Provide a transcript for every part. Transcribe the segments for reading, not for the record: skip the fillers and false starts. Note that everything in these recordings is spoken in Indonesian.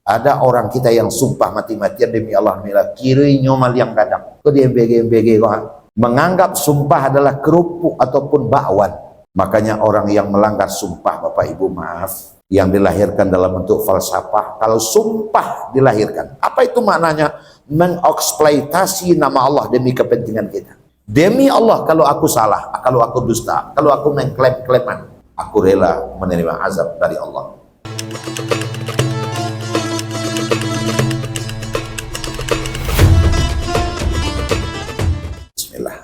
Ada orang kita yang sumpah mati-matian demi Allah mila kiri nyomal yang kadang. Kok dia MBG kok menganggap sumpah adalah kerupuk ataupun bakwan. Makanya orang yang melanggar sumpah, Bapak Ibu maaf, yang dilahirkan dalam bentuk falsafah, kalau sumpah dilahirkan, apa itu maknanya? Mengeksploitasi nama Allah demi kepentingan kita. Demi Allah, kalau aku salah, kalau aku dusta, kalau aku mengklaim-klaiman, aku rela menerima azab dari Allah.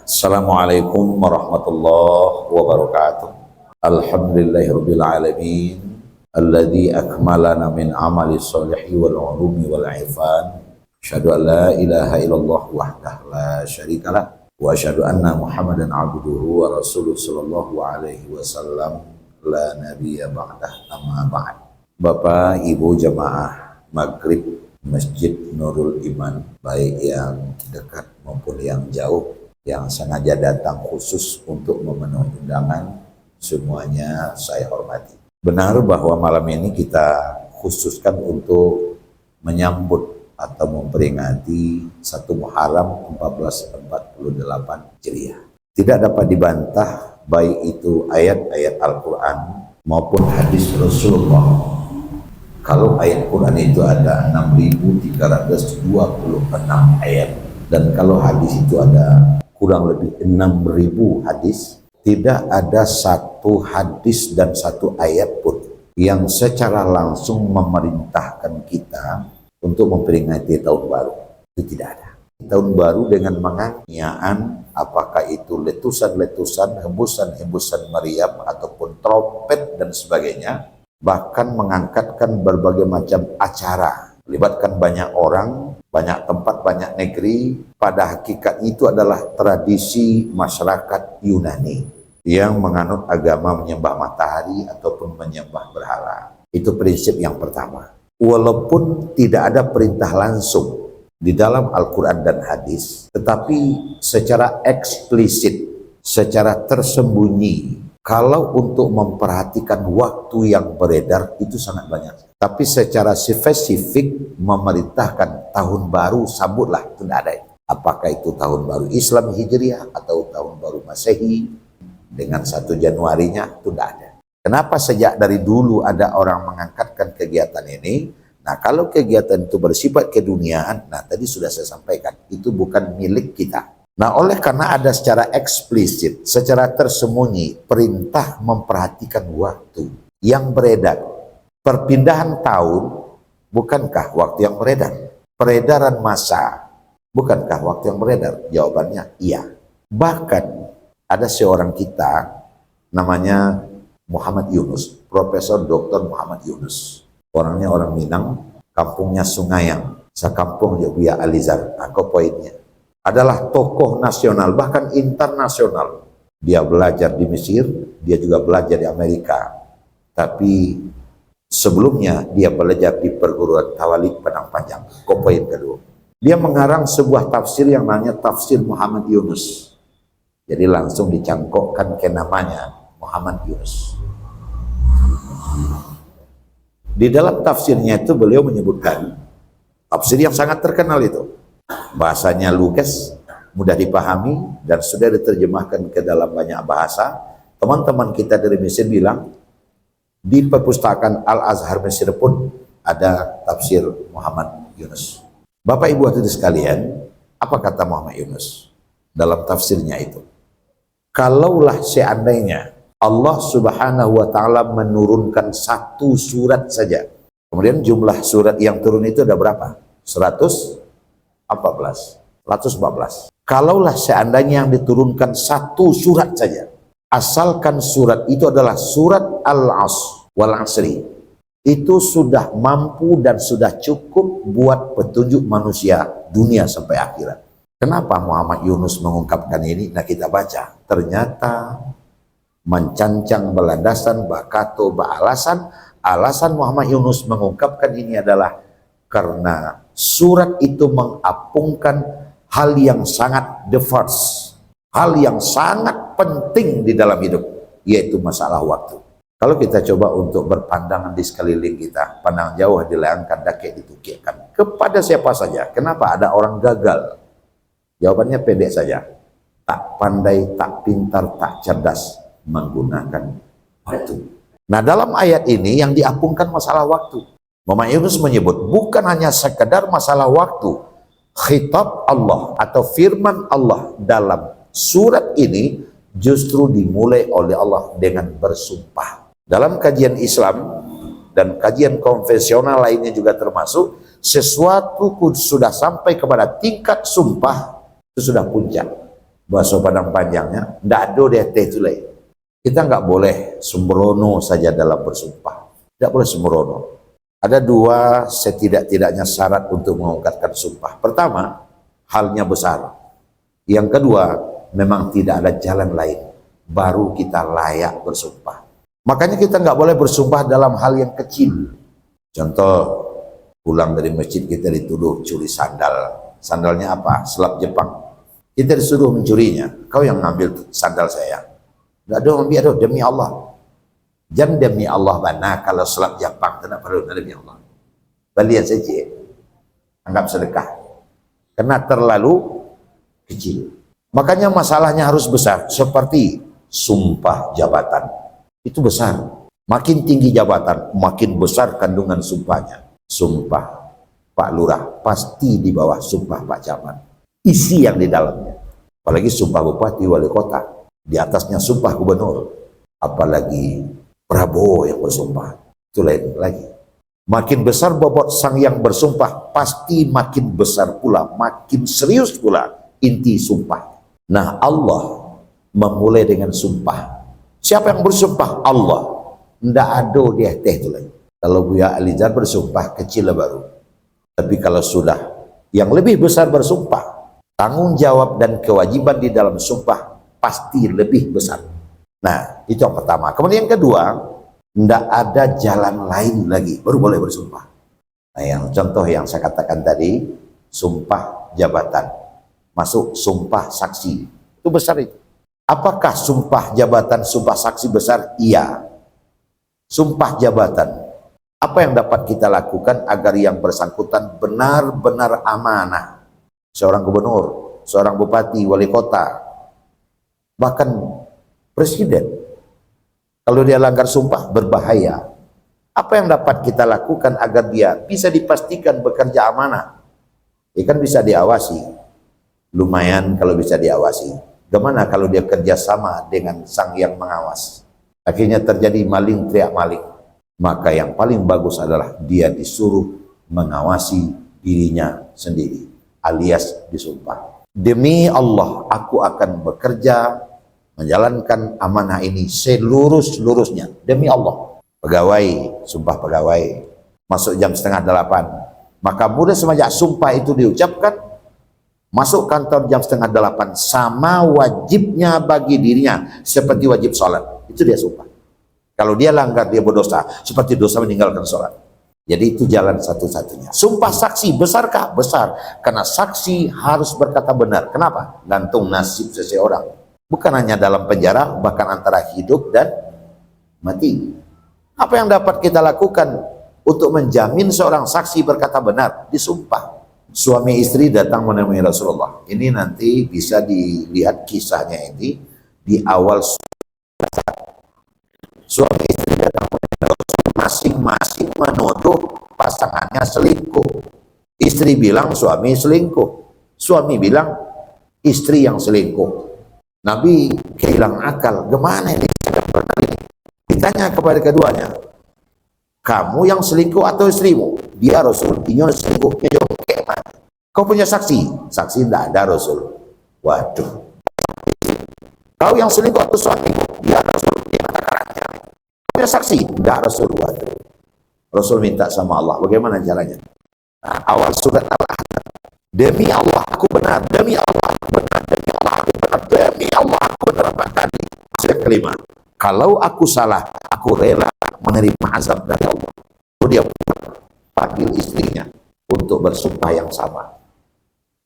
Assalamualaikum warahmatullahi wabarakatuh. Alhamdulillahirabbil alamin alladzi akmalana min amali sholihi wal ulumi wal ifan. Asyhadu an la ilaha illallah wahdahu la syarikalah wa asyhadu anna Muhammadan abduhu wa rasuluhu sallallahu alaihi wasallam la nabiyya ba'dah amma ba'd. Bapak Ibu jamaah Maghrib Masjid Nurul Iman, baik yang dekat maupun yang jauh, yang sengaja datang khusus untuk memenuhi undangan, semuanya saya hormati. Benar bahwa malam ini kita khususkan untuk menyambut atau memperingati 1 Muharram 1448 Hijriah. Tidak dapat dibantah baik itu ayat-ayat Al-Quran maupun hadis Rasulullah. Kalau ayat Quran itu ada 6.326 ayat, dan kalau hadis itu ada kurang lebih 6.000 hadis, tidak ada satu hadis dan satu ayat pun yang secara langsung memerintahkan kita untuk memperingati tahun baru. Itu tidak ada. Tahun baru dengan menganyian, apakah itu letusan-letusan, hembusan-hembusan meriam ataupun trompet dan sebagainya, bahkan mengangkatkan berbagai macam acara, melibatkan banyak orang, banyak tempat, banyak negeri. Pada hakikat itu adalah tradisi masyarakat Yunani yang menganut agama menyembah matahari ataupun menyembah berhala. Itu prinsip yang pertama. Walaupun tidak ada perintah langsung di dalam Al-Quran dan hadis, tetapi secara eksplisit, secara tersembunyi, kalau untuk memperhatikan waktu yang beredar itu sangat banyak. Tapi secara spesifik memerintahkan tahun baru sambutlah, itu tidak ada. Apakah itu tahun baru Islam Hijriah atau tahun baru Masehi dengan 1 Januarinya, itu tidak ada. Kenapa sejak dari dulu ada orang mengangkatkan kegiatan ini? Nah, kalau kegiatan itu bersifat keduniaan, nah tadi sudah saya sampaikan, itu bukan milik kita. Nah, oleh karena ada secara eksplisit, secara tersembunyi, perintah memperhatikan waktu yang beredar. Perpindahan tahun, bukankah waktu yang beredar? Peredaran masa, bukankah waktu yang beredar? Jawabannya iya. Bahkan ada seorang kita, namanya Muhammad Yunus, Profesor Dr. Muhammad Yunus. Orangnya orang Minang, kampungnya Sungayang, sekampung Buya Alizar. Aku poinnya adalah tokoh nasional, bahkan internasional. Dia belajar di Mesir, dia juga belajar di Amerika. Tapi sebelumnya dia belajar di perguruan Tawalik Padang Panjang. Poin kedua, dia mengarang sebuah tafsir yang namanya Tafsir Muhammad Yunus. Jadi langsung dicangkokkan ke namanya Muhammad Yunus. Di dalam tafsirnya itu beliau menyebutkan, tafsir yang sangat terkenal itu, bahasanya lugas, mudah dipahami, dan sudah diterjemahkan ke dalam banyak bahasa. Teman-teman kita dari Mesir bilang, di perpustakaan Al-Azhar Mesir pun ada tafsir Muhammad Yunus. Bapak Ibu hadirin sekalian, apa kata Muhammad Yunus dalam tafsirnya itu? Kalaulah seandainya Allah Subhanahu wa Ta'ala menurunkan 1 surat saja, kemudian jumlah surat yang turun itu ada berapa? 114. Kalaulah seandainya yang diturunkan 1 surat saja, asalkan surat itu adalah surat Al-Asr wal Asri, itu sudah mampu dan sudah cukup buat petunjuk manusia dunia sampai akhirat. Kenapa Muhammad Yunus mengungkapkan ini? Nah, kita baca, ternyata mencancang belandasan bakato alasan Muhammad Yunus mengungkapkan ini adalah karena surat itu mengapungkan hal yang sangat the first, hal yang sangat penting di dalam hidup, yaitu masalah waktu. Kalau kita coba untuk berpandangan di sekeliling kita, pandang jauh dilayangkan, dakek ditukikkan. Kepada siapa saja. Kenapa ada orang gagal? Jawabannya pendek saja. Tak pandai, tak pintar, tak cerdas menggunakan waktu. Nah, dalam ayat ini yang diapungkan masalah waktu. Muhammad Yunus menyebut bukan hanya sekedar masalah waktu. Khitab Allah atau firman Allah dalam surat ini justru dimulai oleh Allah dengan bersumpah. Dalam kajian Islam dan kajian konvensional lainnya juga termasuk, sesuatu sudah sampai kepada tingkat sumpah, itu sudah puncak. Bahasa Padang panjangnya, ndak ada deh teh itu lain. Kita nggak boleh sembrono saja dalam bersumpah. Tidak boleh sembrono. Ada dua setidak-tidaknya syarat untuk mengungkapkan sumpah. Pertama, halnya besar. Yang kedua, memang tidak ada jalan lain. Baru kita layak bersumpah. Makanya kita nggak boleh bersumpah dalam hal yang kecil. Contoh, pulang dari masjid kita dituduh curi sandal. Sandalnya apa? Selap Jepang. Kita disuruh mencurinya. Kau yang ngambil sandal saya. Nggak ada ambil, aduh, demi Allah. Jangan demi Allah bana kalau selap Jepang tidak perlu demi Allah. Balian saja. Anggap sedekah. Karena terlalu kecil. Makanya masalahnya harus besar. Seperti sumpah jabatan. Itu besar. Makin tinggi jabatan, makin besar kandungan sumpahnya. Sumpah Pak Lurah pasti di bawah sumpah Pak Camat. Isi yang di dalamnya. Apalagi sumpah Bupati Wali Kota. Di atasnya sumpah Gubernur. Apalagi Prabowo yang bersumpah. Itu lain lagi. Makin besar bobot sang yang bersumpah, pasti makin besar pula, makin serius pula inti sumpah. Nah, Allah memulai dengan sumpah. Siapa yang bersumpah? Allah. Ndak ada dia teh itu lagi. Kalau Buya Alizar bersumpah kecil baru. Tapi kalau sudah yang lebih besar bersumpah, tanggung jawab dan kewajiban di dalam sumpah pasti lebih besar. Nah, itu yang pertama. Kemudian yang kedua, ndak ada jalan lain lagi baru boleh bersumpah. Nah, yang contoh yang saya katakan tadi, sumpah jabatan. Masuk sumpah saksi. Itu besar itu. Apakah sumpah jabatan, sumpah saksi besar? Iya. Sumpah jabatan. Apa yang dapat kita lakukan agar yang bersangkutan benar-benar amanah? Seorang gubernur, seorang bupati, wali kota, bahkan presiden. Kalau dia langgar sumpah, berbahaya. Apa yang dapat kita lakukan agar dia bisa dipastikan bekerja amanah? Ya kan bisa diawasi. Lumayan kalau bisa diawasi. Gimana kalau dia kerjasama dengan sang yang mengawas? Akhirnya terjadi maling teriak maling. Maka yang paling bagus adalah dia disuruh mengawasi dirinya sendiri, alias disumpah. Demi Allah, aku akan bekerja, menjalankan amanah ini seluruh-seluruhnya. Demi Allah. Pegawai, sumpah pegawai. Masuk jam 7:30. Maka mulai semenjak sumpah itu diucapkan, masuk kantor jam 7:30 sama wajibnya bagi dirinya seperti wajib sholat. Itu dia sumpah. Kalau dia langgar, dia berdosa seperti dosa meninggalkan sholat. Jadi itu jalan satu-satunya. Sumpah saksi besarkah? Besar. Karena saksi harus berkata benar. Kenapa? Gantung nasib seseorang. Bukan hanya dalam penjara, bahkan antara hidup dan mati. Apa yang dapat kita lakukan untuk menjamin seorang saksi berkata benar? Disumpah. Suami istri datang menemui Rasulullah. Ini nanti bisa dilihat kisahnya ini di awal. Suami istri datang menemui Rasulullah, masing-masing menuduh pasangannya selingkuh. Istri bilang suami selingkuh. Suami bilang istri yang selingkuh. Nabi kehilangan akal. Gimana ini? Ditanya kepada keduanya, kamu yang selingkuh atau istrimu? Dia Rasul, ini selingkuh. Kau punya saksi? Saksi tidak ada Rasul. Waduh. Kau yang selingkuh atau suamimu? Dia Rasul. Dia punya saksi? Tidak Rasul. Waduh. Rasul minta sama Allah. Bagaimana jalannya? Nah, awal surat Al-Ahzab. Demi Allah aku benar. Demi Allah aku benar. Demi Allah aku benar. Demi Allah aku benar. Yang kelima. Kalau aku salah, aku rela menerima azab dari Allah. Dia panggil istrinya untuk bersumpah yang sama.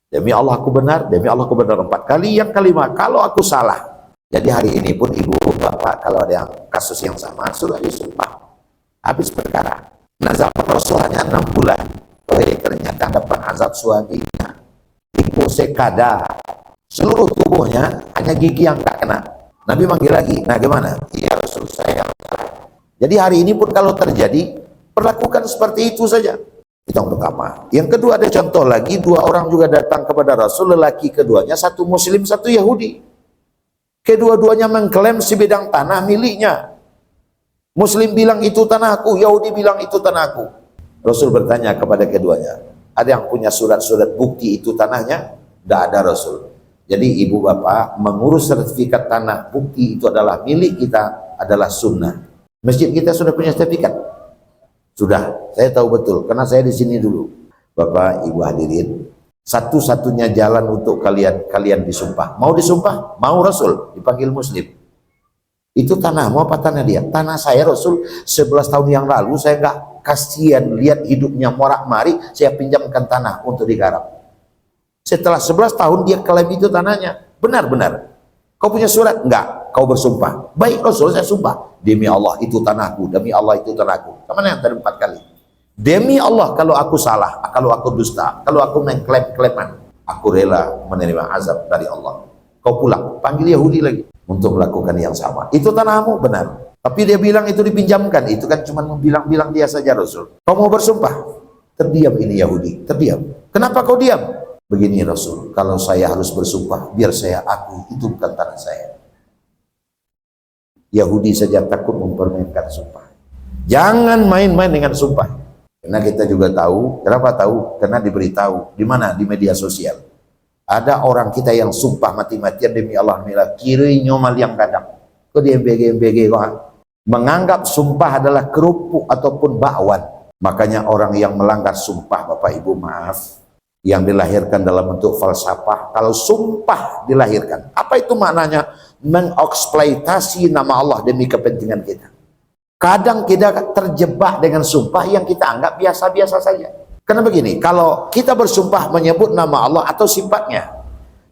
Demi Allah aku benar, demi Allah aku benar 4 kali. Yang kelima, kalau aku salah, Jadi hari ini pun ibu bapak kalau ada yang kasus yang sama sudah disumpah, habis perkara. Nah zaman Rasul hanya 6 bulan. Ternyata dapat azab suaminya, ibu sekada, seluruh tubuhnya hanya gigi yang tak kena. Nabi manggil lagi, nah gimana? Ya Rasul saya. Jadi hari ini pun kalau terjadi, perlakukan seperti itu saja. Kita untuk apa? Yang kedua ada contoh lagi, 2 orang juga datang kepada Rasul, lelaki keduanya, satu Muslim, satu Yahudi. Kedua-duanya mengklaim sebidang tanah miliknya. Muslim bilang itu tanahku, Yahudi bilang itu tanahku. Rasul bertanya kepada keduanya, ada yang punya surat-surat bukti itu tanahnya? Tidak ada Rasul. Jadi ibu bapak mengurus sertifikat tanah, bukti itu adalah milik kita, adalah sunnah. Masjid kita sudah punya sertifikat? Sudah, saya tahu betul, karena saya di sini dulu. Bapak, ibu hadirin, satu-satunya jalan untuk kalian disumpah. Mau disumpah? Mau Rasul, dipanggil Muslim. Itu tanahmu apa tanah dia? Tanah saya Rasul, 11 tahun yang lalu saya enggak kasihan lihat hidupnya morak-mari, saya pinjamkan tanah untuk digarap. Setelah 11 tahun dia klaim itu tanahnya. Benar-benar. Kau punya surat? Enggak. Kau bersumpah. Baik Rasul, saya sumpah. Demi Allah itu tanahku, demi Allah itu tanahku. Kemana yang tadi 4 kali? Demi Allah kalau aku salah, kalau aku dusta, kalau aku mengklaim-klaiman, aku rela menerima azab dari Allah. Kau pulang, panggil Yahudi lagi untuk melakukan yang sama. Itu tanahmu, benar. Tapi dia bilang itu dipinjamkan, itu kan cuma bilang-bilang dia saja Rasul. Kau mau bersumpah? Terdiam ini Yahudi, terdiam. Kenapa kau diam? Begini Rasul, kalau saya harus bersumpah, biar saya akui itu bukan tanah saya. Yahudi saja takut mempermainkan sumpah. Jangan main-main dengan sumpah. Karena kita juga tahu, kenapa tahu? Karena diberitahu. Di mana? Di media sosial. Ada orang kita yang sumpah mati-matian demi Allah, kiri nyomal yang kadang. Kok di MBG kok? Menganggap sumpah adalah kerupuk ataupun bakwan. Makanya orang yang melanggar sumpah, Bapak Ibu maaf, yang dilahirkan dalam bentuk falsafah, kalau sumpah dilahirkan, apa itu maknanya? Mengeksploitasi nama Allah demi kepentingan kita. Kadang kita terjebak dengan sumpah yang kita anggap biasa-biasa saja. Karena begini, kalau kita bersumpah menyebut nama Allah atau sifatnya,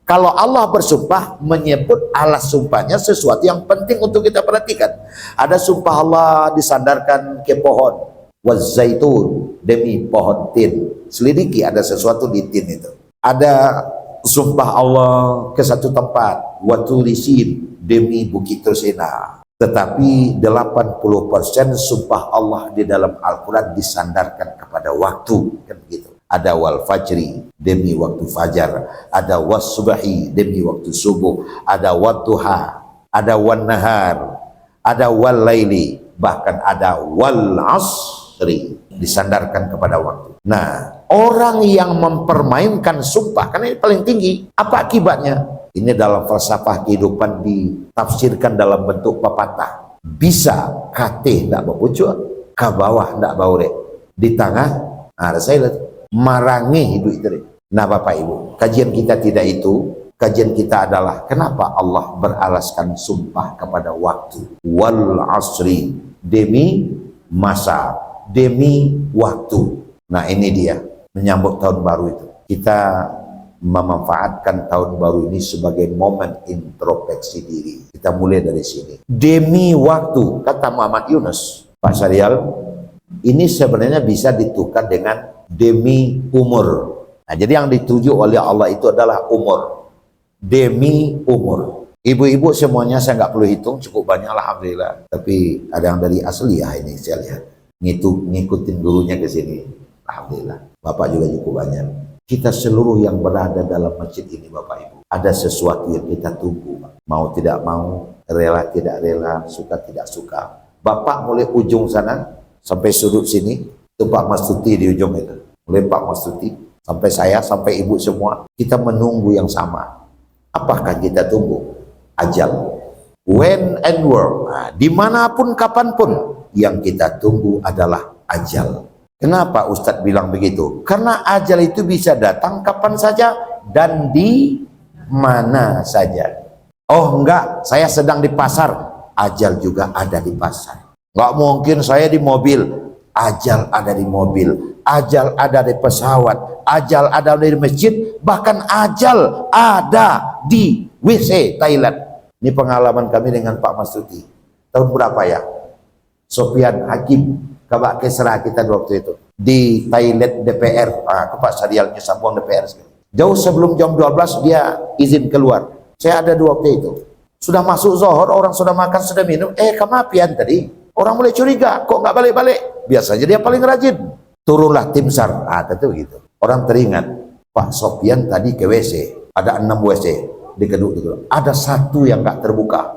kalau Allah bersumpah menyebut alas sumpahnya sesuatu yang penting untuk kita perhatikan. Ada sumpah Allah disandarkan ke pohon, wazaitun, demi pohon tin. Selidiki ada sesuatu di tin itu. Ada sumpah Allah ke satu tempat, watulisin, demi Bukit Tursina. Tetapi 80% sumpah Allah di dalam Al-Quran disandarkan kepada waktu, kan begitu. Ada wal fajri, demi waktu fajar. Ada was subahi, demi waktu subuh. Ada wadduha, ada wan nahar, ada wal laili, bahkan ada wal asri, disandarkan kepada waktu. Nah, orang yang mempermainkan sumpah, karena ini paling tinggi, apa akibatnya? Ini dalam falsafah kehidupan ditafsirkan dalam bentuk pepatah. Bisa kate ndak berpucuk, ke bawah ndak baure. Di tengah, ada saya lihat, marangi hidup itu. Nah Bapak Ibu, kajian kita tidak itu. Kajian kita adalah kenapa Allah beralaskan sumpah kepada waktu. Wal asri, demi masa, demi waktu. Nah ini dia, menyambut tahun baru itu. Kita memanfaatkan tahun baru ini sebagai momen introspeksi diri. Kita mulai dari sini. Demi waktu, kata Muhammad Yunus, Pak Syarial, ini sebenarnya bisa ditukar dengan demi umur. Nah, jadi yang dituju oleh Allah itu adalah umur. Demi umur. Ibu-ibu semuanya saya nggak perlu hitung, cukup banyak alhamdulillah. Tapi ada yang dari asli ya ini saya lihat. Ngikutin gurunya ke sini. Alhamdulillah. Bapak juga cukup banyak. Kita seluruh yang berada dalam masjid ini Bapak Ibu, ada sesuatu yang kita tunggu. Mau tidak mau, rela tidak rela, suka tidak suka. Bapak mulai ujung sana sampai sudut sini, itu Pak Mas Tuti di ujung itu. Mulai Pak Mas Tuti sampai saya, sampai ibu semua, kita menunggu yang sama. Apakah kita tunggu? Ajal. When and where. Nah, dimanapun, kapanpun, yang kita tunggu adalah ajal. Kenapa Ustadz bilang begitu? Karena ajal itu bisa datang kapan saja dan di mana saja. Oh enggak, saya sedang di pasar. Ajal juga ada di pasar. Enggak mungkin saya di mobil. Ajal ada di mobil. Ajal ada di pesawat. Ajal ada di masjid. Bahkan ajal ada di WC Thailand. Ini pengalaman kami dengan Pak Mastuti. Tahun berapa ya? Sofian Hakim, Kabak Kesra kita waktu itu. Di toilet DPR, Pak Sadialnya Sambuang DPR. Jauh sebelum jam 12 dia izin keluar. Saya ada dua waktu itu. Sudah masuk zuhur, orang sudah makan, sudah minum. Kemapian tadi. Orang mulai curiga, kok nggak balik-balik? Biasanya dia paling rajin. Turunlah tim SAR. Tentu begitu. Orang teringat, Pak Sofian tadi ke WC. Ada 6 WC. Dikeduk. Ada satu yang nggak terbuka.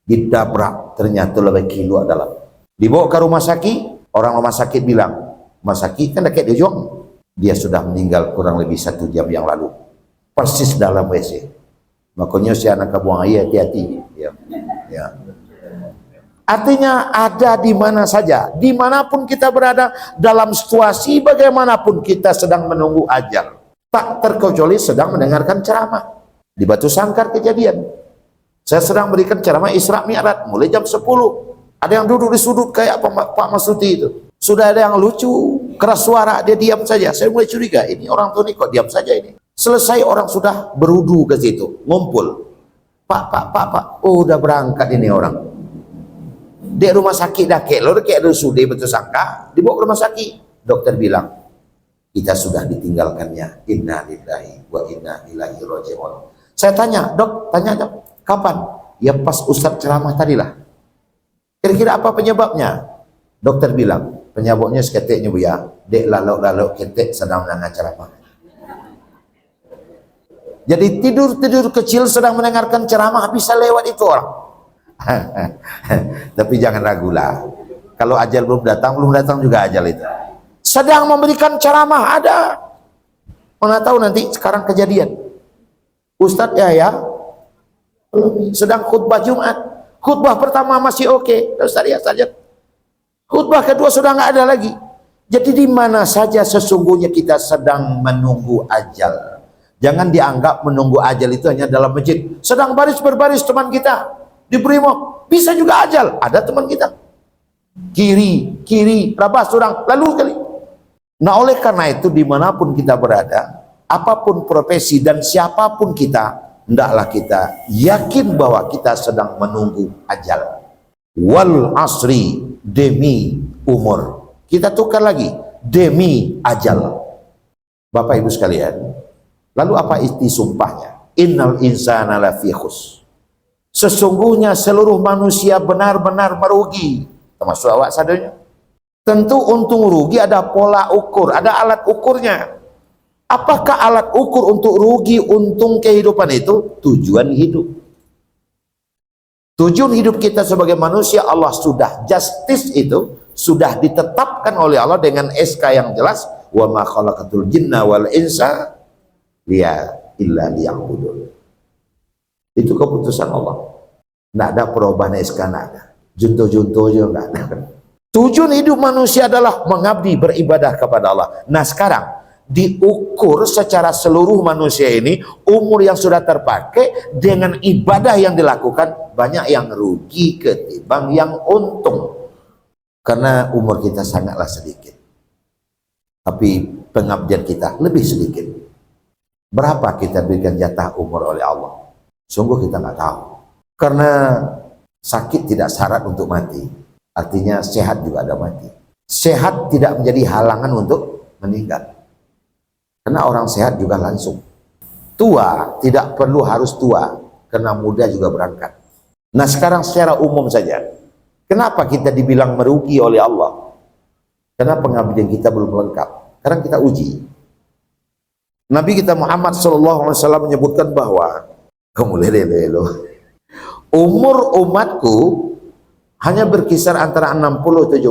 Didabrak, ternyata lebih kilo dalam. Dibawa ke rumah sakit, orang rumah sakit bilang, rumah sakit kan dekat di Jong. Dia sudah meninggal kurang lebih 1 jam yang lalu. Persis dalam WC. Makanya si anak buang air, hati-hati. Ya. Artinya ada di mana saja, dimanapun kita berada, dalam situasi bagaimanapun kita sedang menunggu ajal. Tak terkecuali sedang mendengarkan ceramah. Di Batu Sangkar kejadian. Saya sedang berikan ceramah Isra Mi'raj mulai jam 10. Ada yang duduk di sudut kayak Pak Mastuti itu. Sudah ada yang lucu, keras suara, dia diam saja. Saya mulai curiga, ini orang tua ini kok diam saja ini. Selesai orang sudah berudu ke situ, ngumpul. Pak. Oh, udah berangkat ini orang. Di rumah sakit dah kelor, kayak sudah Batu Sangkar, dibawa ke rumah sakit. Dokter bilang, kita sudah ditinggalkannya. Inna lillahi wa inna ilaihi raji'un. Saya tanya, dok, kapan? Ya pas Ustadz ceramah tadilah. Kira-kira apa penyebabnya? Dokter bilang, penyebabnya seketiknya bu ya, dek lalu ketik sedang mendengar ceramah. Jadi tidur kecil sedang mendengarkan ceramah bisa lewat itu orang. Tapi jangan ragulah. Kalau ajal belum datang juga ajal itu. Sedang memberikan ceramah ada. Mana tahu nanti sekarang kejadian. Ustadz ya sedang khutbah Jumat. Khutbah pertama masih oke. Ustadz ya saja. Khutbah kedua sudah nggak ada lagi. Jadi di mana saja sesungguhnya kita sedang menunggu ajal. Jangan dianggap menunggu ajal itu hanya dalam masjid. Sedang berbaris teman kita di Brimob, bisa juga ajal. Ada teman kita kiri rabas orang lalu sekali. Nah oleh karena itu dimanapun kita berada, apapun profesi dan siapapun kita, hendaklah kita yakin bahwa kita sedang menunggu ajal. Wal asri, demi umur. Kita tukar lagi, demi ajal. Bapak Ibu sekalian, lalu apa isi sumpahnya? Innal insana lafi khusr. Sesungguhnya seluruh manusia benar-benar merugi, termasuk awak sadarnya. Tentu untung rugi ada pola ukur, ada alat ukurnya. Apakah alat ukur untuk rugi untung kehidupan itu? Tujuan hidup. Tujuan hidup kita sebagai manusia Allah sudah justice itu sudah ditetapkan oleh Allah dengan SK yang jelas, wa ma khalaqatul jinna wal insa illa liya'budun. Itu keputusan Allah. Tidak ada perubahan SK, tidak ada. Junto-junto juga tidak ada. Tujuan hidup manusia adalah mengabdi, beribadah kepada Allah. Nah sekarang diukur secara seluruh manusia ini, umur yang sudah terpakai dengan ibadah yang dilakukan, banyak yang rugi ketimbang yang untung. Karena umur kita sangatlah sedikit. Tapi pengabdian kita lebih sedikit. Berapa kita berikan jatah umur oleh Allah? Sungguh kita nggak tahu. Karena sakit tidak syarat untuk mati. Artinya sehat juga ada mati. Sehat tidak menjadi halangan untuk meninggal. Karena orang sehat juga langsung. Tua tidak perlu harus tua. Karena muda juga berangkat. Nah sekarang secara umum saja. Kenapa kita dibilang merugi oleh Allah? Karena pengabdian kita belum lengkap. Sekarang kita uji. Nabi kita Muhammad SAW menyebutkan bahwa umur umatku hanya berkisar antara 60-70.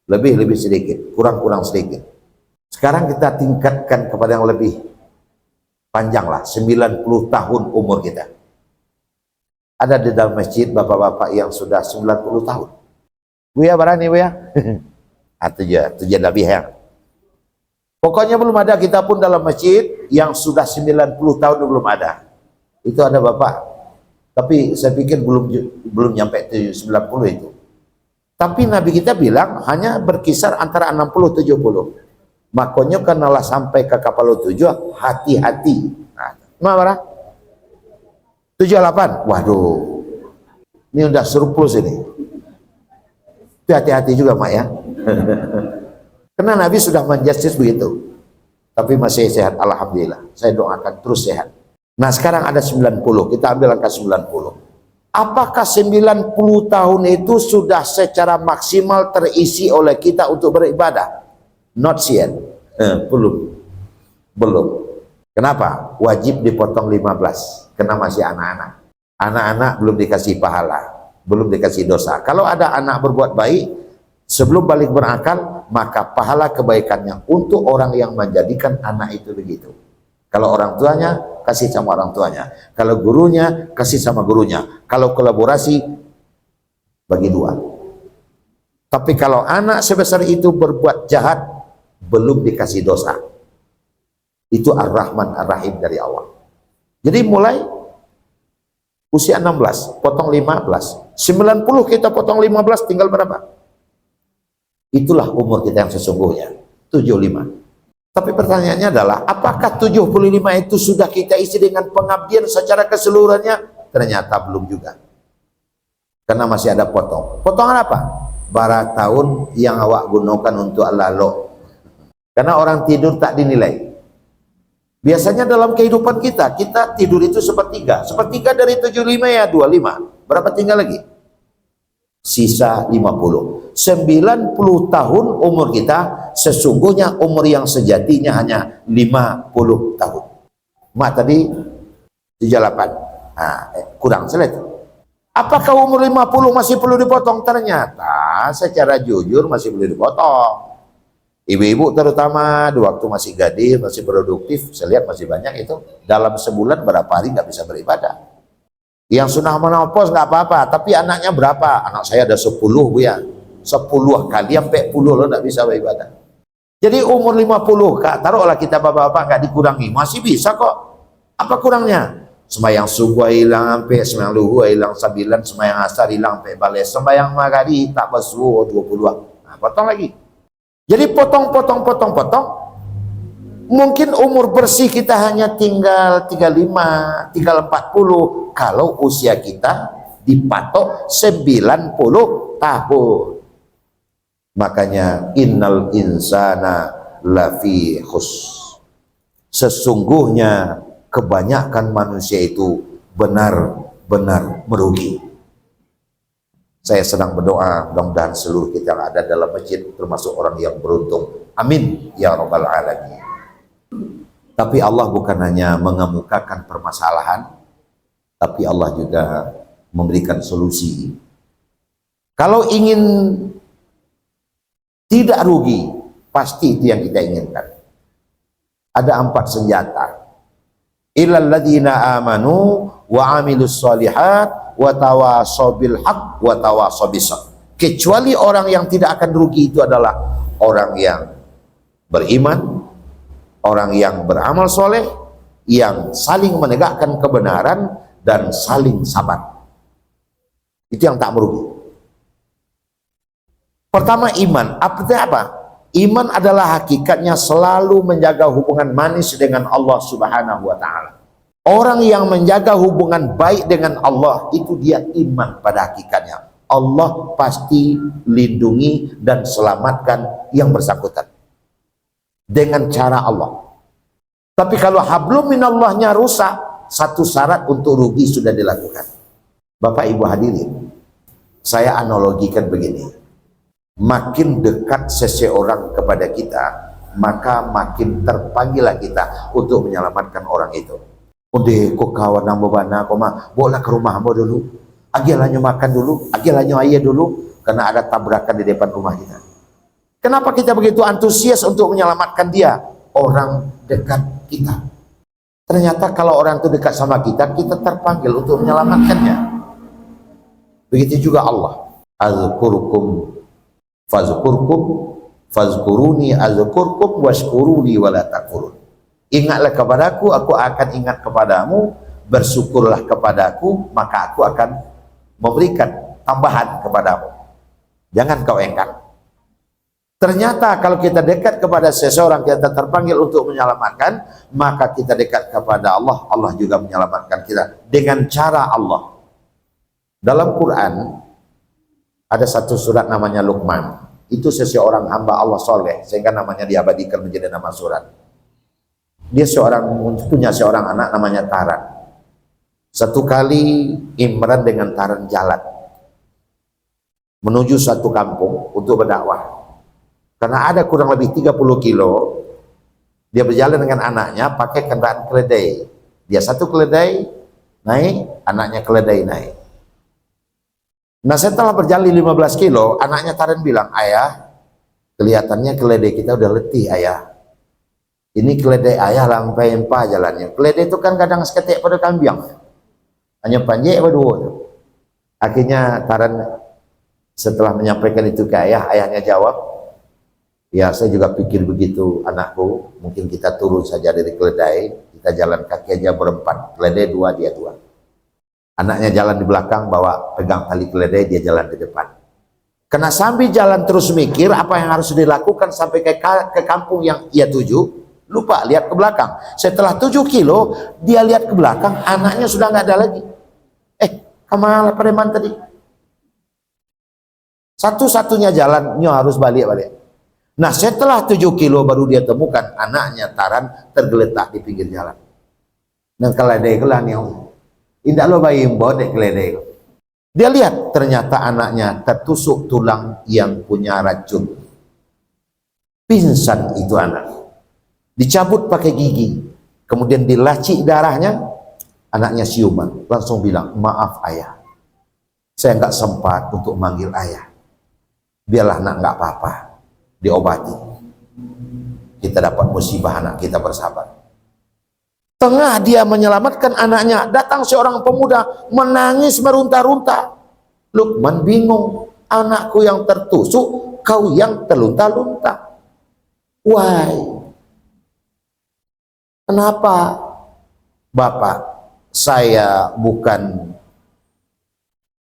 Lebih sedikit, kurang sedikit. Sekarang kita tingkatkan kepada yang lebih panjang lah, 90 tahun umur kita. Ada di dalam masjid bapak-bapak yang sudah 90 tahun. Buya barani buya. Tujuan lebih ya. Pokoknya belum ada kita pun dalam masjid yang sudah 90 tahun belum ada. Itu ada bapak, tapi saya pikir belum nyampe 90 itu. Tapi Nabi kita bilang hanya berkisar antara 60-70. Makanya kenalah sampai ke kapal 7, hati-hati. Nah, 78. Waduh, ini udah surplus ini. Hati-hati juga mak ya. Karena Nabi sudah menjustis begitu. Tapi masih sehat, alhamdulillah. Saya doakan terus sehat. Nah sekarang ada 90, kita ambil angka 90. Apakah 90 tahun itu sudah secara maksimal terisi oleh kita untuk beribadah? Not yet. Belum. Kenapa? Wajib dipotong 15, karena masih anak-anak. Anak-anak belum dikasih pahala, belum dikasih dosa. Kalau ada anak berbuat baik, sebelum balik berakal, maka pahala kebaikannya untuk orang yang menjadikan anak itu begitu. Kalau orang tuanya, kasih sama orang tuanya. Kalau gurunya, kasih sama gurunya. Kalau kolaborasi, bagi dua. Tapi kalau anak sebesar itu berbuat jahat, belum dikasih dosa. Itu Ar-Rahman Ar-Rahim dari Allah. Jadi mulai usia 16, potong 15. 90 kita potong 15, tinggal berapa? Itulah umur kita yang sesungguhnya, 75. Tapi pertanyaannya adalah, apakah 75 itu sudah kita isi dengan pengabdian secara keseluruhannya? Ternyata belum juga. Karena masih ada potong. Potongan apa? Bara tahun yang awak gunakan untuk Allah. Karena orang tidur tak dinilai. Biasanya dalam kehidupan kita tidur itu sepertiga. Sepertiga dari 75 ya 25. Berapa tinggal lagi? Sisa 50. 90 tahun umur kita, sesungguhnya umur yang sejatinya hanya 50 tahun. Mak tadi 78. Nah, kurang selesai. Apakah umur 50 masih perlu dipotong? Ternyata secara jujur masih perlu dipotong. Ibu-ibu terutama di waktu masih gadis, masih produktif, saya lihat masih banyak itu. Dalam sebulan berapa hari nggak bisa beribadah. Yang sunnah menopause nggak apa-apa, tapi anaknya berapa? Anak saya ada 10 bu ya. 10 kali sampai 10 lo nggak bisa beribadah. Jadi umur 50, taruhlah kita bapak-bapak nggak dikurangi, masih bisa kok. Apa kurangnya? Sembahyang subuh hilang sampai sembahyang luhur hilang 9, sembahyang asar hilang sampai balik, sembahyang maghrib tak basuh 20. Nah, potong lagi. Jadi potong. Mungkin umur bersih kita hanya tinggal 35, tinggal 40. Kalau usia kita dipatok 90 tahun. Makanya innal insana lafi khus. Sesungguhnya kebanyakan manusia itu benar-benar merugi. Saya sedang berdoa, mudah-mudahan seluruh kita yang ada dalam masjid termasuk orang yang beruntung. Amin ya rabbal alamin. Tapi Allah bukan hanya mengemukakan permasalahan, tapi Allah juga memberikan solusi. Kalau ingin tidak rugi, pasti itu yang kita inginkan. Ada 4 senjata. Illal ladzina amanu wa amilus sholihat wa tawasaw bil haq wa tawasaw bis sabr. Kecuali orang yang tidak akan rugi itu adalah orang yang beriman, orang yang beramal soleh, yang saling menegakkan kebenaran dan saling sabar. Itu yang tak merugi. Pertama iman. Artinya apa? Iman adalah hakikatnya selalu menjaga hubungan manis dengan Allah Subhanahu wa ta'ala. Orang yang menjaga hubungan baik dengan Allah, itu dia iman pada hakikatnya. Allah pasti lindungi dan selamatkan yang bersangkutan dengan cara Allah. Tapi kalau hablum minallahnya rusak, satu syarat untuk rugi sudah dilakukan. Bapak Ibu hadirin, saya analogikan begini. Makin dekat seseorang kepada kita, maka makin terpanggillah kita untuk menyelamatkan orang itu. Udah kok kawan nambah bana koma, boleh ke rumahmu dulu, agilannya makan dulu, agilannya ayah dulu, karena ada tabrakan di depan rumah kita. Kenapa kita begitu antusias untuk menyelamatkan dia? Orang dekat kita. Ternyata kalau orang itu dekat sama kita, kita terpanggil untuk menyelamatkannya. Begitu juga Allah. Azkurukum fazkuruni azkurkum washkuruni wala takfurun. Ingatlah kepadaku, aku akan ingat kepadamu, bersyukurlah kepadaku, maka aku akan memberikan tambahan kepadamu. Jangan kau engkar. Ternyata kalau kita dekat kepada seseorang, kita terpanggil untuk menyelamatkan, maka kita dekat kepada Allah, Allah juga menyelamatkan kita dengan cara Allah. Dalam Quran ada satu surat namanya Luqman. Itu seseorang hamba Allah soleh, sehingga namanya diabadikan menjadi nama surat. Dia punya seorang anak namanya Taran. Satu kali Imran dengan Taran jalan menuju satu kampung untuk berdakwah. Karena ada kurang lebih 30 kilo, dia berjalan dengan anaknya pakai kendaraan keledai. Dia satu keledai naik, anaknya keledai naik. Nah, setelah berjalan 15 kilo, anaknya Taran bilang, "Ayah, kelihatannya keledai kita udah letih, ayah. Ini keledai ayah lampai empah jalannya." Keledai itu kan kadang seketik pada kambiang. Hanya panjang berdua. Akhirnya Taran setelah menyampaikan itu ke ayah, ayahnya jawab, "Ya, saya juga pikir begitu anakku, mungkin kita turun saja dari keledai, kita jalan kaki aja berempat, keledai dua, dia dua." Anaknya jalan di belakang, bawa pegang tali keledai, dia jalan di depan. Karena sambil jalan terus mikir apa yang harus dilakukan sampai ke kampung yang ia tuju, lupa lihat ke belakang. Setelah 7 kilo, dia lihat ke belakang, anaknya sudah nggak ada lagi. Kemana preman tadi? Satu-satunya jalannya harus balik-balik. Nah, setelah 7 kilo baru dia temukan anaknya Taran tergeletak di pinggir jalan. Dan keledai kelan yang indah lo bayi bodek keledai. Dia lihat ternyata anaknya tertusuk tulang yang punya racun. Pingsan itu anak. Dicabut pakai gigi. Kemudian dilacik darahnya. Anaknya siuman. Langsung bilang, "Maaf ayah. Saya nggak sempat untuk manggil ayah. Biarlah nak, nggak apa-apa. Diobati. Kita dapat musibah, anak kita bersabar." Tengah dia menyelamatkan anaknya, datang seorang pemuda menangis merunta-runta. Luqman bingung, anakku yang tertusuk, kau yang terlunta-lunta. Why? Kenapa? Bapak, saya bukan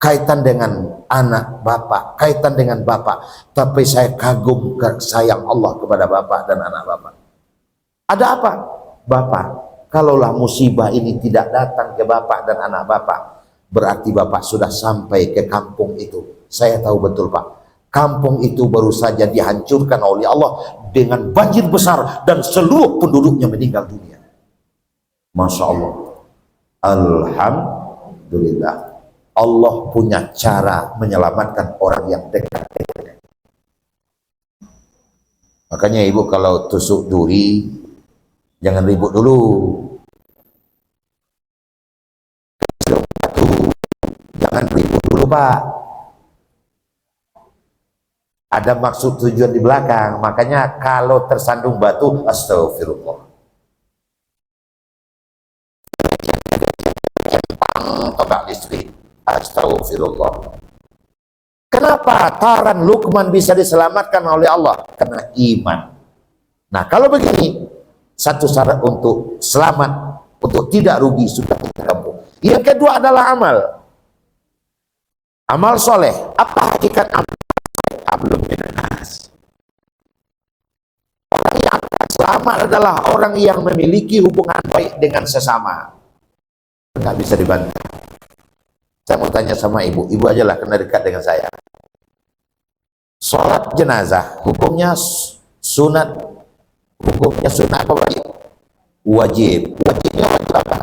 kaitan dengan anak bapak, kaitan dengan bapak, tapi saya kagum sayang Allah kepada bapak dan anak bapak. Ada apa? Bapak, kalaulah musibah ini tidak datang ke bapak dan anak bapak, berarti bapak sudah sampai ke kampung itu. Saya tahu betul, Pak. Kampung itu baru saja dihancurkan oleh Allah dengan banjir besar dan seluruh penduduknya meninggal dunia. Masya Allah. Alhamdulillah. Allah punya cara menyelamatkan orang yang dekat dengannya. Makanya ibu kalau tusuk duri, jangan ribut dulu. Jangan ribut dulu, Pak. Ada maksud tujuan di belakang. Makanya kalau tersandung batu, astagfirullah. Tokak listrik, astagfirullah. Kenapa Taran Luqman bisa diselamatkan oleh Allah? Karena iman. Nah, kalau begini, satu syarat untuk selamat, untuk tidak rugi sudah kita tempuh. Yang kedua adalah amal. Amal soleh. Apa hakikat amal? Hablum minas. Orang yang akan selamat adalah orang yang memiliki hubungan baik dengan sesama. Nggak bisa dibantah. Saya mau tanya sama ibu aja lah karena dekat dengan saya. Sholat jenazah, hukumnya sunat, apa wajib? Wajib. Wajibnya wajib apa?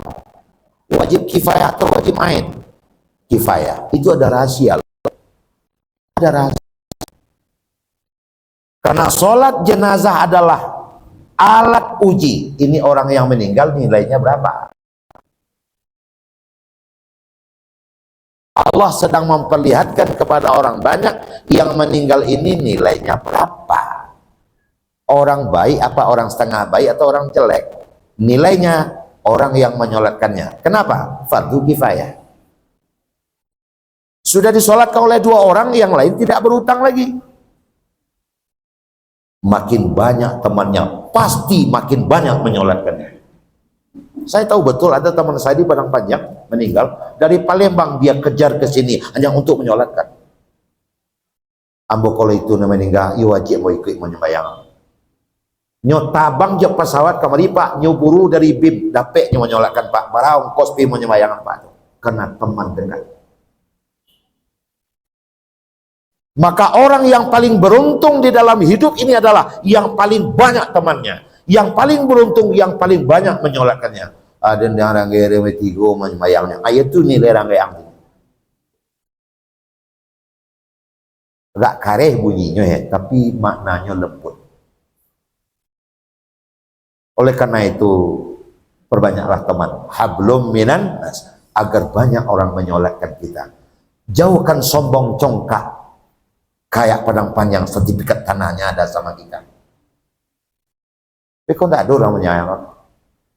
Wajib kifayah atau wajib ain? Kifayah. Itu ada rahasia. Ada rahasia. Karena sholat jenazah adalah alat uji. Ini orang yang meninggal nilainya berapa? Allah sedang memperlihatkan kepada orang banyak yang meninggal ini nilainya berapa. Orang baik apa orang setengah baik atau orang jelek. Nilainya orang yang menyolatkannya. Kenapa? Fardu kifayah. Sudah disolatkan oleh 2 orang, yang lain tidak berhutang lagi. Makin banyak temannya, pasti makin banyak menyolatkannya. Saya tahu betul ada teman saya di Padang Panjang meninggal, dari Palembang dia kejar ke sini hanya untuk menyolatkan. Ambo kalau itu namanya meninggal, iya wajib mau ikut menyembayang. Nyo tabang je pesawat kamari pak, nyo buru dari bim, dapet nyo menyolakan pak, barang kos pi menyembayang pak tu, kena teman dekat. Maka orang yang paling beruntung di dalam hidup ini adalah yang paling banyak temannya, yang paling beruntung, yang paling banyak menyolakannya. Ada yang ranggai remetigo menyembayangnya, ayat tu nilai ranggai yang agak kareh bunyinya ya, tapi maknanya lembut. Oleh karena itu perbanyaklah teman, hablum minan nas, agar banyak orang menyolekkan kita. Jauhkan sombong congkak kayak padang panjang, sertifikat tanahnya ada sama kita. Tapi kok tidak ada orang menyayang.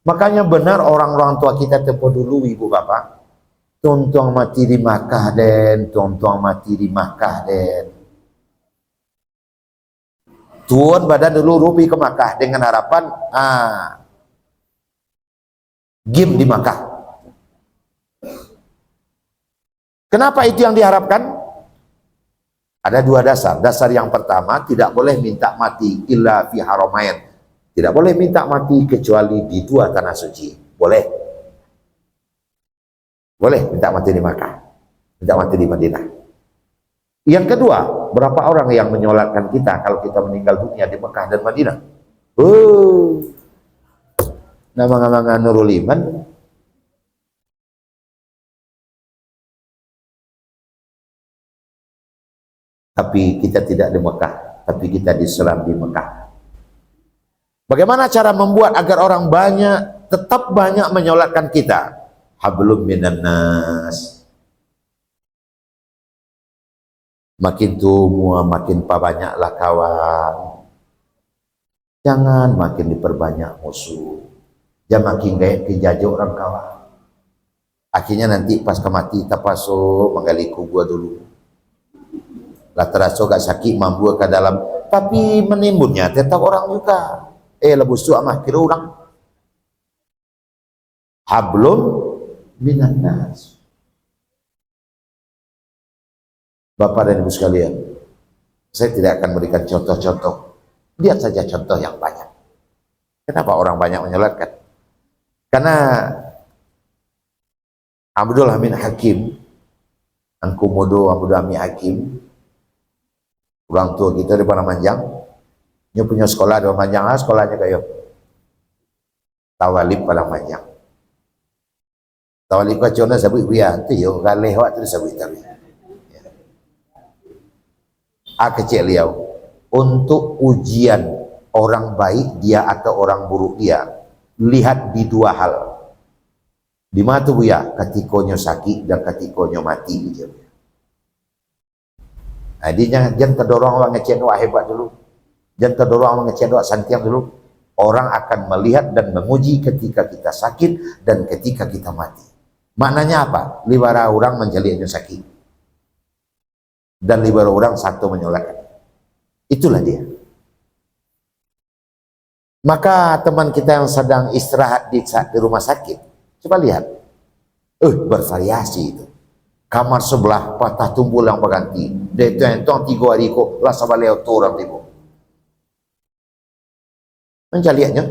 Makanya benar orang-orang tua kita tempo dulu ibu bapak, tuang-tuang mati di Makkah den, tuang-tuang mati di Makkah den. Tuan badan dulu rupi ke Makkah dengan harapan game di Makkah. Kenapa itu yang diharapkan? Ada dua dasar. Dasar yang pertama, tidak boleh minta mati illa fi haramain. Tidak boleh minta mati kecuali di dua tanah suci. Boleh. Boleh minta mati di Makkah, minta mati di Madinah. Yang kedua, berapa orang yang menyolatkan kita kalau kita meninggal dunia di Mekah dan Madinah? Nama-nama Nurul Iman. Tapi kita tidak di Mekah, tapi kita diselam di Mekah. Bagaimana cara membuat agar orang banyak, tetap banyak menyolatkan kita? Hablum minan nas. Makin tumua, makin banyaklah kawan. Jangan makin diperbanyak musuh. Jangan makin gaya kejajo orang kawan. Akhirnya nanti pas kemati tapaso menggali kubur dulu. Lah teraso gak sakit mampu ke dalam, tapi menimbunnya tetap orang juga. Lebus tu amah kira orang. Hablum minan nas. Bapak dan Ibu sekalian, saya tidak akan berikan contoh-contoh. Lihat saja contoh yang banyak. Kenapa orang banyak menyolatkan? Karena Abdul Hamid Hakim, Angkumodo Abdul Hamid Hakim, orang tua kita di Panamanjang, dia punya sekolah di Panamanjang, sekolahnya kayak Tawalib Panamanjang. Tawalib kacona sabut biar, tu yo galeh waktu sabut tapi. Kecil liau untuk ujian orang baik dia atau orang buruk dia, lihat di dua hal. Di mana tu ya, ketikonyo sakit dan ketikonyo mati gitu. Nah, dia jangan terdorong orang ngecek doa hebat dulu, jangan terdorong orang ngecek doa santiang dulu. Orang akan melihat dan menguji ketika kita sakit dan ketika kita mati. Maknanya apa? Libara orang menjadi sakit dan libara orang satu menyolakan. Itulah dia. Maka teman kita yang sedang istirahat di rumah sakit, coba lihat, bervariasi itu. Kamar sebelah patah tumbul yang berganti, dia entong 3 hari kok lah sabaleo orang tiba. Mencaliannya,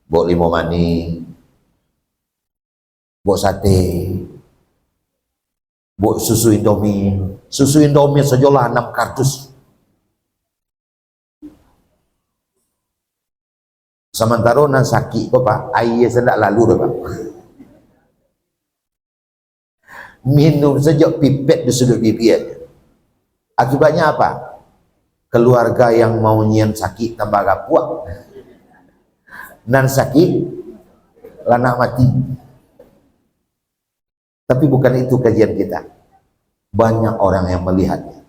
bawa 5 mani, bawa sate, bawa susu Indomie sejolah 6 kardus. Sementara nan sakit kok pak, air sendak lalu dah pak. Minum sejak pipet di sudut pipi aja. Akibatnya apa? Keluarga yang mau nyian sakit tambah gapuak. Nan sakit, lanak mati. Tapi bukan itu kajian kita. Banyak orang yang melihatnya.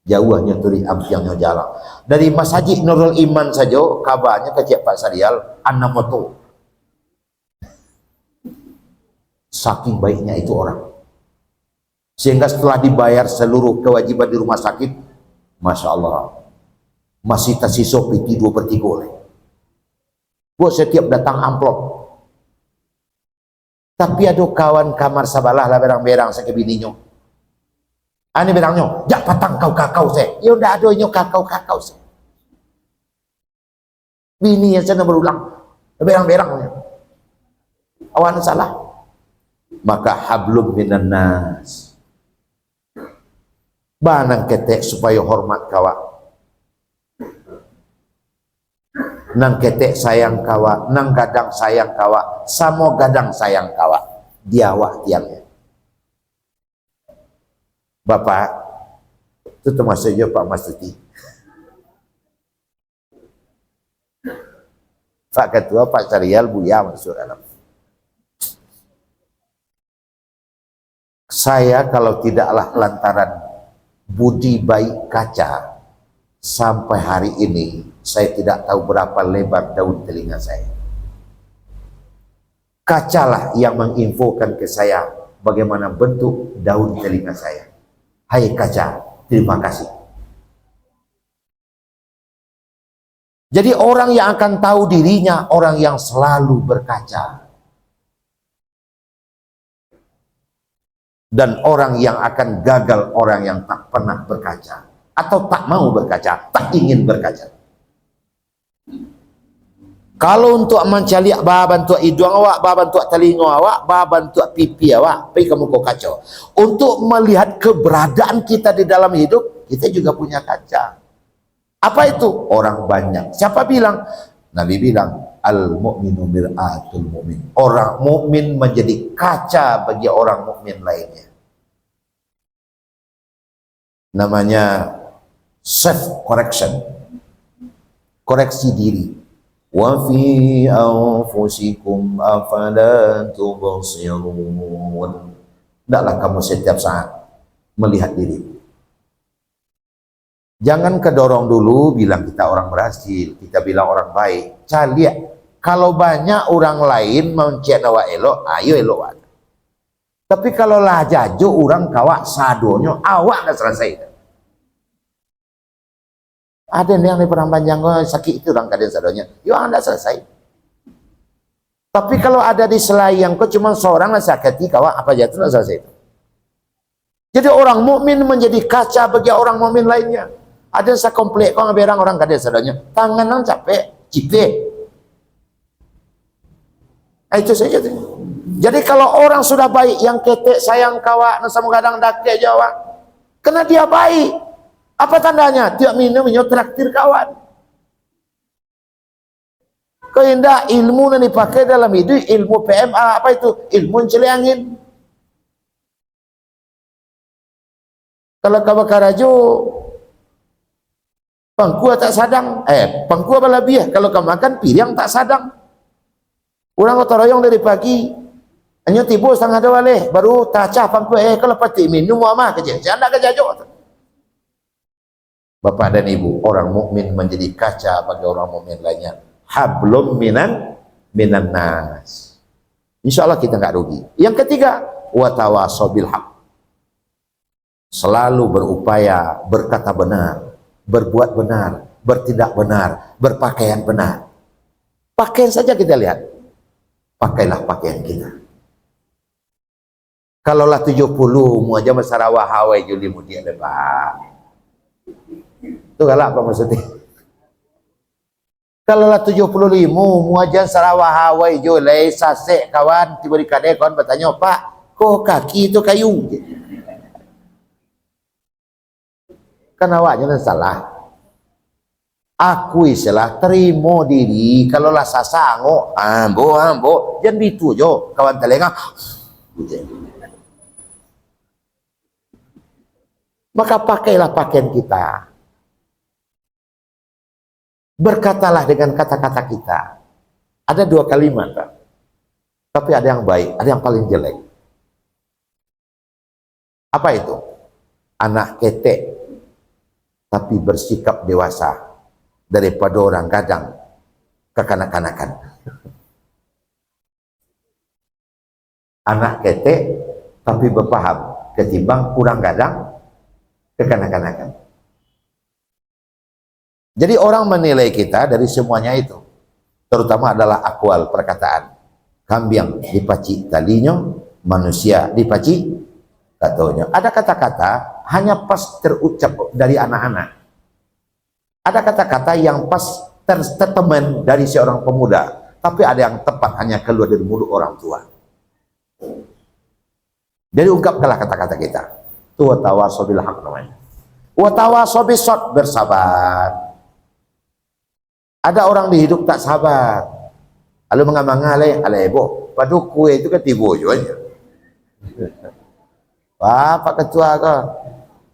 Jauhnya turi ampiangnya jalan. Dari Masjid Nurul Iman saja kabarnya ke Pak Sarial Anamoto. Saking baiknya itu orang. Sehingga setelah dibayar seluruh kewajiban di rumah sakit, Masya Allah, masih tersisa PT 2/3 oleh. Buat setiap datang amplop. Tapi ada kawan kamar sabalah lah berang-berang sakit bininya. Ani bilangnya, jak patang kau kakau saya. Ya udah adonyo kakau saya. Bini yang sana berulang, berang-berang. Awan salah. Maka hablum minan nas. Banang ketek supaya hormat kawa. Nang ketek sayang kawa, nang gadang sayang kawa, samo gadang sayang kawa. Diawak tiangnya. Bapak, itu termasuk juga Pak Mas Tuti. Pak Ketua, Pak Syarial, Buya masuk dalam. Saya kalau tidaklah lantaran budi baik kaca, sampai hari ini saya tidak tahu berapa lebar daun telinga saya. Kacalah yang menginfokan ke saya bagaimana bentuk daun telinga saya. Hai kaca, terima kasih. Jadi orang yang akan tahu dirinya, orang yang selalu berkaca. Dan orang yang akan gagal, orang yang tak pernah berkaca. Atau tak mau berkaca, tak ingin berkaca. Kalau untuk mencari baban tua hidung awak, baban tua telinga awak, baban tua pipi awak, pergi kamu kau kacau. Untuk melihat keberadaan kita di dalam hidup, kita juga punya kaca. Apa itu? Orang banyak. Siapa bilang? Nabi bilang, al-mu'minu mir'atul mu'min. Orang mukmin menjadi kaca bagi orang mukmin lainnya. Namanya self correction. Koreksi diri. Wa fi anfusikum afala tubsirun. Hendaklah kamu setiap saat melihat diri. Jangan kedorong dulu bilang kita orang berhasil, kita bilang orang baik. Cari kalau banyak orang lain mencet awak elok, ayo elok. Tapi kalau lah jaju orang kawak sadonyo, awak dah selesai. Ada yang di perang panjang sakit itu orang kadang sadonyo, yo anda selesai. Tapi kalau ada di selayang kau cuma seorang lah sakiti kawak apa jatuh dah selesai. Jadi orang mukmin menjadi kaca bagi orang mukmin lainnya. Ada yang komplek kau ngaberang orang kadang sadonyo, tangan nang capek, cipek. Itu saja tuh. Jadi kalau orang sudah baik, yang ketek sayang kawak, nasam kadang dakek jawab, karena dia baik. Apa tandanya? Tiap minum traktir kawan. Kau indah ilmu yang dipakai dalam hidup, ilmu PMA, apa itu? Ilmu celi angin. Kalau kau bakar raju, pangku tak sadang, pangku apa lebih? Kalau kau makan piring tak sadang. Orang kau toroyong dari pagi, hanya tiba setengah dua leh, baru tacah pangku, kalau pati minum apa kerja? Jangan kerja juga. Bapak dan Ibu, orang mukmin menjadi kaca bagi orang mukmin lainnya. Hablum minan nas. Insya Allah kita nggak rugi. Yang ketiga, watawasau bil haq. Selalu berupaya berkata benar, berbuat benar, bertindak benar, berpakaian benar. Pakaian saja kita lihat. Pakailah pakaian kita. Kalaulah 70 mu aja Sarawak Hawaii Juli mudia lebar. Itu galak apa maksudnya? Kalau lah 75 muajan Sarawak Hawaii Juli sasek kawan tiba di kadek kawan bertanya, Pak, kok kaki itu kayu? Kan awaknya salah. Akui salah, terima diri. Kalau lah sasango, ambo, jangan gitu jo kawan telenga. Maka pakailah pakaian kita. Berkatalah dengan kata-kata kita. Ada dua kalimat, Pak. Tapi ada yang baik, ada yang paling jelek. Apa itu? Anak ketek, tapi bersikap dewasa daripada orang gadang kekanak-kanakan. Anak ketek, tapi berpaham ketimbang orang gadang kekanak-kanakan. Jadi orang menilai kita dari semuanya itu, terutama adalah akwal perkataan. Kambing dipaci talinya, manusia dipaci katanya. Ada kata-kata hanya pas terucap dari anak-anak. Ada kata-kata yang pas tertemen dari seorang pemuda, tapi ada yang tepat hanya keluar dari mulut orang tua. Jadi ungkapkanlah kata-kata kita. Itu watawasau bil haq namanya. Watawasau bis sabr, bersabar. Ada orang di hidup tak sabar. Lalu mengamang-alai, alebo. Padu kue itu kan tibu aja. Wah, Pak Ketua kah?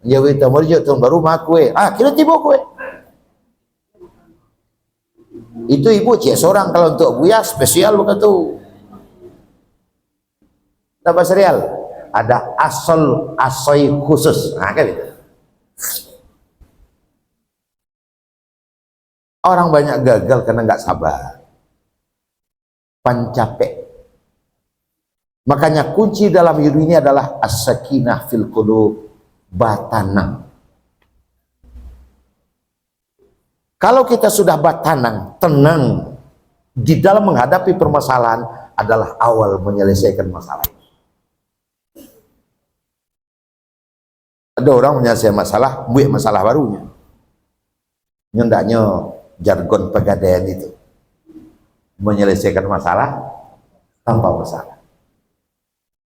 Jawi tamarjuk tahun baru mak kue. Kira tibu kue. Itu ibu cik seorang, kalau untuk buya spesial bukan tuh. Dapat serial. Ada asal asoi khusus. Kan itu. Orang banyak gagal karena nggak sabar. Pancapek. Makanya kunci dalam hidup ini adalah as-sakinah fil qulub, batanang. Kalau kita sudah batanang, tenang di dalam menghadapi permasalahan adalah awal menyelesaikan masalah. Ada orang menyelesaikan masalah, buat masalah barunya. Nyendaknya jargon pegadaian itu. Menyelesaikan masalah tanpa masalah.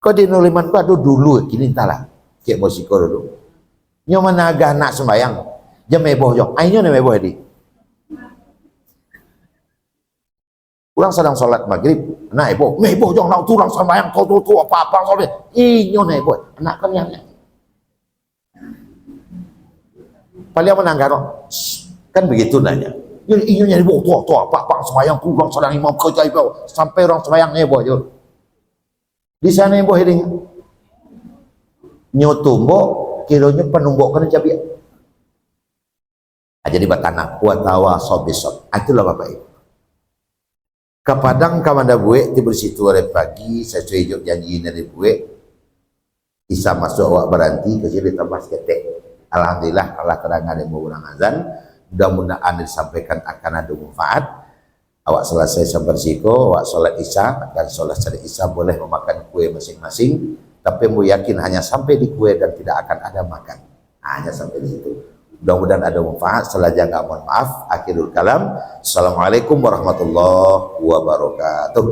Kau di nuliman ku aduh dulu kini entahlah cek musiko dulu nyoman naga nak sembayang jam meboh jong ayo nih meboh di orang sedang sholat maghrib nak meboh jong nak turang sembayang kau tuh apa soalnya inyo nih boh anak kan yang paling menanggar kan begitu nanya inyo nih boh tuh apa sembayang kurang sedang imam kerja ibu sampai orang sembayang meboh jong di sana yang boleh dengar nyotumbo kilonya penumbuk kena cabai. Jadi batana watawasau bis sabr. Itulah Bapak Ibu. Kepadang kamanda buek ti bersitu oleh pagi saya cuy janji dari buek bisa masuk awak beranti ke sini tambah ketek. Alhamdulillah Allah terang ada mau urang azan. Mudah-mudahan disampaikan akan ada manfaat. Awak selesai sampai risiko, awak sholat isya, dan sholat isya boleh memakan kue masing-masing, tapi mu yakin hanya sampai di kue dan tidak akan ada makan. Hanya sampai di situ. Mudah-mudahan ada manfaat. Selajah nggak mohon maaf. Akhirul kalam. Assalamualaikum warahmatullahi wabarakatuh.